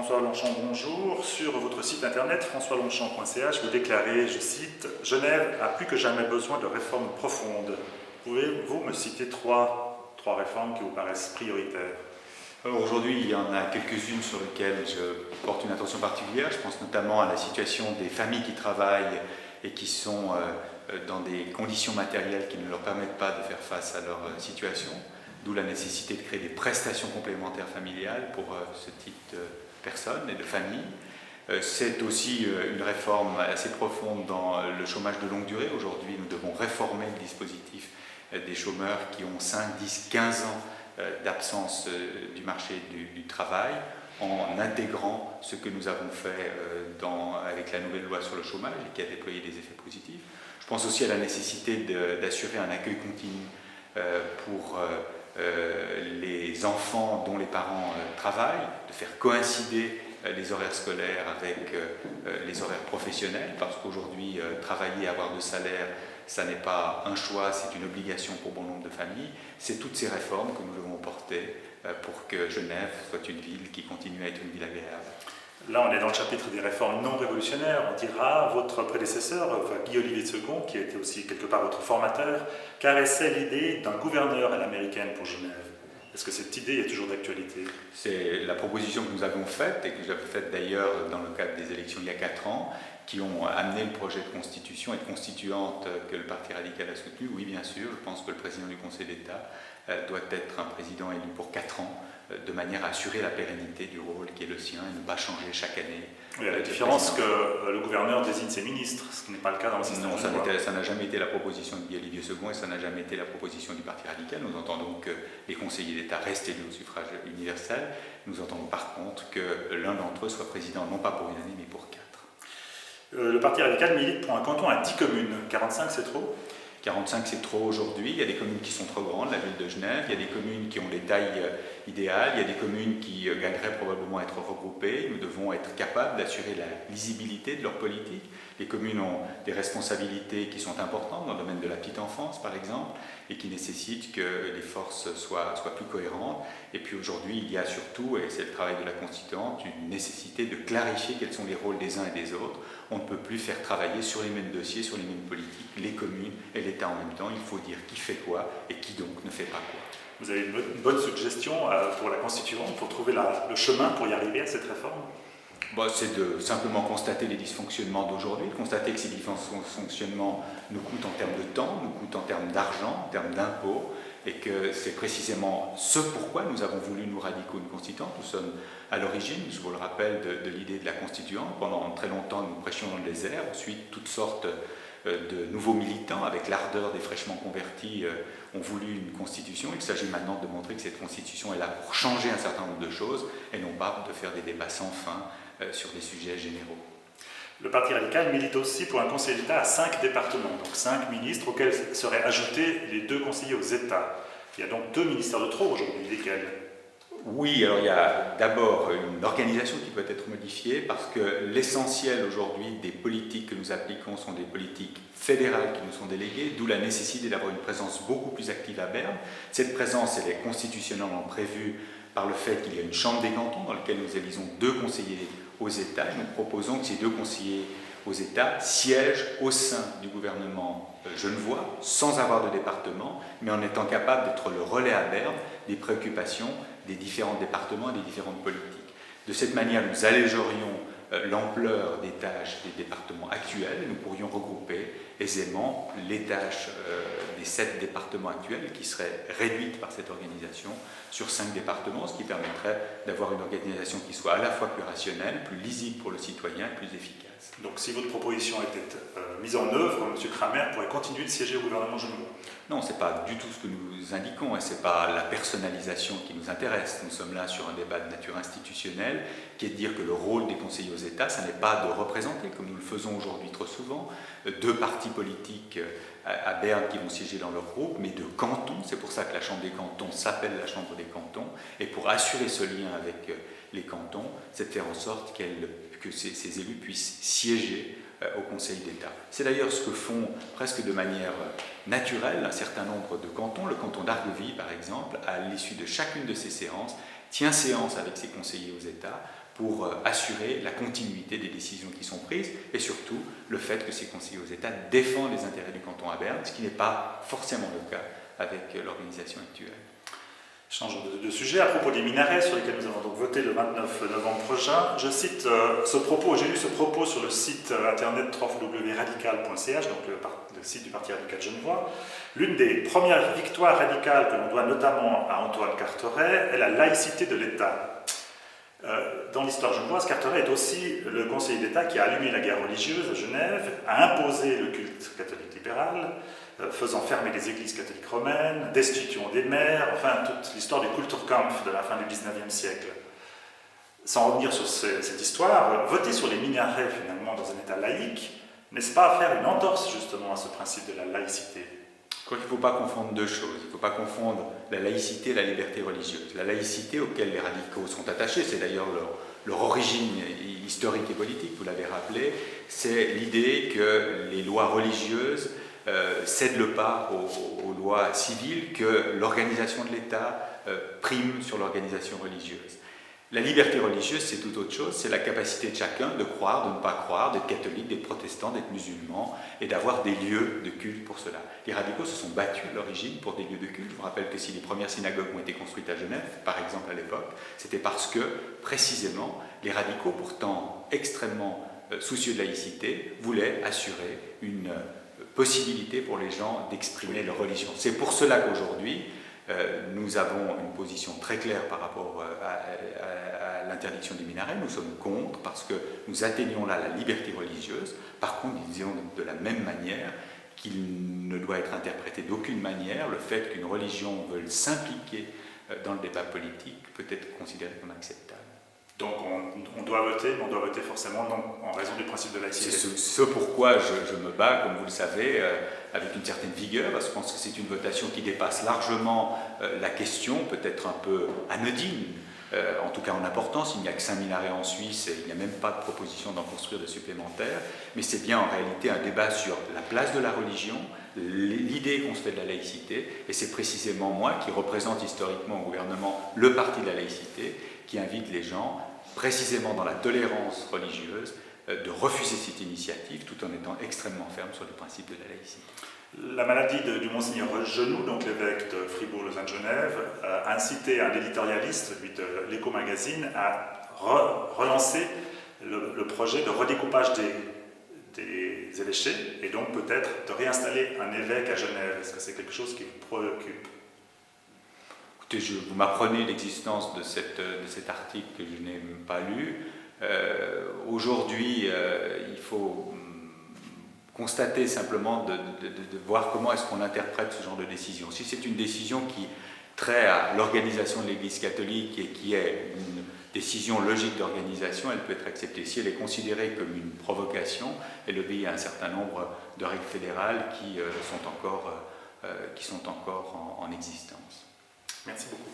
François Longchamp, bonjour. Sur votre site internet françoislongchamp.ch, vous déclarez, je cite, « Genève a plus que jamais besoin de réformes profondes ». Pouvez-vous me citer trois réformes qui vous paraissent prioritaires? Alors aujourd'hui, il y en a quelques-unes sur lesquelles je porte une attention particulière. Je pense notamment à la situation des familles qui travaillent et qui sont dans des conditions matérielles qui ne leur permettent pas de faire face à leur situation, d'où la nécessité de créer des prestations complémentaires familiales pour ce type de personnes et de familles. C'est aussi une réforme assez profonde dans le chômage de longue durée. Aujourd'hui, nous devons réformer le dispositif des chômeurs qui ont 5, 10, 15 ans d'absence du marché du travail, en intégrant ce que nous avons fait avec la nouvelle loi sur le chômage et qui a déployé des effets positifs. Je pense aussi à la nécessité d'assurer un accueil continu pour les enfants dont les parents travaillent, de faire coïncider les horaires scolaires avec les horaires professionnels, parce qu'aujourd'hui, travailler et avoir de salaire, ça n'est pas un choix, c'est une obligation pour bon nombre de familles. C'est toutes ces réformes que nous devons porter pour que Genève soit une ville qui continue à être une ville agréable. Là, on est dans le chapitre des réformes non révolutionnaires. On dira, votre prédécesseur, Guy-Olivier Second, qui a été aussi quelque part votre formateur, caressait l'idée d'un gouverneur à l'américaine pour Genève. Est-ce que cette idée est toujours d'actualité? C'est la proposition que nous avons faite, et que j'avais faite d'ailleurs dans le cadre des élections il y a 4 ans, qui ont amené le projet de constitution et de constituante que le Parti radical a soutenu. Oui, bien sûr, je pense que le président du Conseil d'État doit être un président élu pour 4 ans, de manière à assurer la pérennité du rôle qui est le sien et ne pas changer chaque année. Oui, la différence que le gouverneur désigne ses ministres, ce qui n'est pas le cas dans le système. Non, ça n'a jamais été la proposition de Guy-Olivier Second et ça n'a jamais été la proposition du Parti radical. Nous entendons que les conseillers d'État restent élus au suffrage universel. Nous entendons par contre que l'un d'entre eux soit président non pas pour une année mais pour 4. Le Parti radical milite pour un canton à 10 communes. 45, c'est trop? 45, c'est trop aujourd'hui. Il y a des communes qui sont trop grandes, la ville de Genève. Il y a des communes qui ont les tailles idéales. Il y a des communes qui gagneraient probablement à être regroupées. Nous devons être capables d'assurer la lisibilité de leur politique. Les communes ont des responsabilités qui sont importantes dans le domaine de la petite enfance, par exemple, et qui nécessitent que les forces soient plus cohérentes. Et puis aujourd'hui, il y a surtout, et c'est le travail de la constituante, une nécessité de clarifier quels sont les rôles des uns et des autres. On ne peut plus faire travailler sur les mêmes dossiers, sur les mêmes politiques, les communes et l'État en même temps. Il faut dire qui fait quoi et qui donc ne fait pas quoi. Vous avez une bonne suggestion pour la constituante, pour trouver le chemin pour y arriver à cette réforme? C'est de simplement constater les dysfonctionnements d'aujourd'hui, de constater que ces dysfonctionnements nous coûtent en termes de temps, nous coûtent en termes d'argent, en termes d'impôts, et que c'est précisément ce pourquoi nous avons voulu, nous radicaux, une constituante. Nous sommes à l'origine, je vous le rappelle, de l'idée de la constituante. Pendant très longtemps, nous prêchions dans le désert. Ensuite, toutes sortes de nouveaux militants, avec l'ardeur des fraîchement convertis, ont voulu une constitution. Il s'agit maintenant de montrer que cette constitution est là pour changer un certain nombre de choses, et non pas de faire des débats sans fin sur des sujets généraux. Le Parti radical milite aussi pour un conseil d'État à 5 départements, donc 5 ministres auxquels seraient ajoutés les 2 conseillers aux États. Il y a donc 2 ministères de trop aujourd'hui, lesquels? Oui, alors il y a d'abord une organisation qui peut être modifiée parce que l'essentiel aujourd'hui des politiques que nous appliquons sont des politiques fédérales qui nous sont déléguées, d'où la nécessité d'avoir une présence beaucoup plus active à Berne. Cette présence, elle est constitutionnellement prévue par le fait qu'il y a une chambre des cantons dans laquelle nous élisons 2 conseillers aux États. Nous proposons que ces 2 conseillers aux États siègent au sein du gouvernement genevois, sans avoir de département, mais en étant capable d'être le relais à Berne des préoccupations des différents départements et des différentes politiques. De cette manière, nous allégerions l'ampleur des tâches des départements actuels et nous pourrions regrouper aisément les tâches des 7 départements actuels qui seraient réduites par cette organisation sur 5 départements, ce qui permettrait d'avoir une organisation qui soit à la fois plus rationnelle, plus lisible pour le citoyen et plus efficace. Donc si votre proposition était mise en œuvre, M. Kramer pourrait continuer de siéger au gouvernement genevois? Non, ce n'est pas du tout ce que nous indiquons et ce n'est pas la personnalisation qui nous intéresse. Nous sommes là sur un débat de nature institutionnelle qui est de dire que le rôle des conseillers aux États, ce n'est pas de représenter, comme nous le faisons aujourd'hui trop souvent, 2 partis politiques à Berne qui vont siéger dans leur groupe, mais de cantons. C'est pour ça que la Chambre des cantons s'appelle la Chambre des cantons. Et pour assurer ce lien avec les cantons, c'est de faire en sorte que ces élus puissent siéger au Conseil d'État. C'est d'ailleurs ce que font presque de manière naturelle un certain nombre de cantons. Le canton d'Argovie, par exemple, à l'issue de chacune de ces séances, tient séance avec ses conseillers aux États pour assurer la continuité des décisions qui sont prises et surtout le fait que ces conseillers aux États défendent les intérêts du canton à Berne, ce qui n'est pas forcément le cas avec l'organisation actuelle. Changeons de sujet. À propos des minarets sur lesquels nous avons donc voté le 29 novembre prochain, je cite ce propos, j'ai lu ce propos sur le site internet www.radical.ch, donc le site du Parti radical genevois. L'une des premières victoires radicales que l'on doit notamment à Antoine Carteret est la laïcité de l'État. Dans l'histoire genevoise, Carteret est aussi le conseiller d'État qui a allumé la guerre religieuse à Genève, a imposé le culte catholique libéral, faisant fermer les églises catholiques romaines, destituant des maires, enfin toute l'histoire du Kulturkampf de la fin du XIXe siècle. Sans revenir sur cette histoire, voter sur les minarets finalement dans un État laïque, n'est-ce pas faire une entorse justement à ce principe de la laïcité? Je crois qu'il ne faut pas confondre deux choses. Il ne faut pas confondre la laïcité et la liberté religieuse. La laïcité auquel les radicaux sont attachés, c'est d'ailleurs leur origine historique et politique, vous l'avez rappelé, c'est l'idée que les lois religieuses cèdent le pas aux lois civiles, que l'organisation de l'État prime sur l'organisation religieuse. La liberté religieuse, c'est tout autre chose, c'est la capacité de chacun de croire, de ne pas croire, d'être catholique, d'être protestant, d'être musulman, et d'avoir des lieux de culte pour cela. Les radicaux se sont battus à l'origine pour des lieux de culte. Je vous rappelle que si les premières synagogues ont été construites à Genève, par exemple à l'époque, c'était parce que, précisément, les radicaux, pourtant extrêmement soucieux de laïcité, voulaient assurer une possibilité pour les gens d'exprimer leur religion. C'est pour cela qu'aujourd'hui, nous avons une position très claire par rapport à l'interdiction des minarets. Nous sommes contre parce que nous atteignons là la liberté religieuse. Par contre, nous disons de la même manière qu'il ne doit être interprété d'aucune manière le fait qu'une religion veuille s'impliquer dans le débat politique peut être considéré comme acceptable. Donc on doit voter, mais on doit voter forcément non, en raison du principe de laïcité. C'est ce pourquoi je me bats, comme vous le savez, avec une certaine vigueur, parce que je pense que c'est une votation qui dépasse largement la question, peut-être un peu anodine, en tout cas en importance. Il n'y a que 5 minarets en Suisse et il n'y a même pas de proposition d'en construire de supplémentaires, mais c'est bien en réalité un débat sur la place de la religion, l'idée qu'on se fait de la laïcité, et c'est précisément moi qui représente historiquement au gouvernement le parti de la laïcité, qui invite les gens, précisément dans la tolérance religieuse, de refuser cette initiative tout en étant extrêmement ferme sur le principe de la laïcité. La maladie du Monseigneur Genoux, donc l'évêque de Fribourg-Lausanne-Genève, a incité un éditorialiste, lui de l'Echo Magazine, à relancer le projet de redécoupage des évêchés et donc peut-être de réinstaller un évêque à Genève. Est-ce que c'est quelque chose qui vous préoccupe? Écoutez, vous m'apprenez l'existence de cet article que je n'ai pas lu. Aujourd'hui, il faut constater simplement de voir comment est-ce qu'on interprète ce genre de décision. Si c'est une décision qui trait à l'organisation de l'Église catholique et qui est une décision logique d'organisation, elle peut être acceptée. Si elle est considérée comme une provocation, elle obéit à un certain nombre de règles fédérales qui sont encore en existence. Merci beaucoup.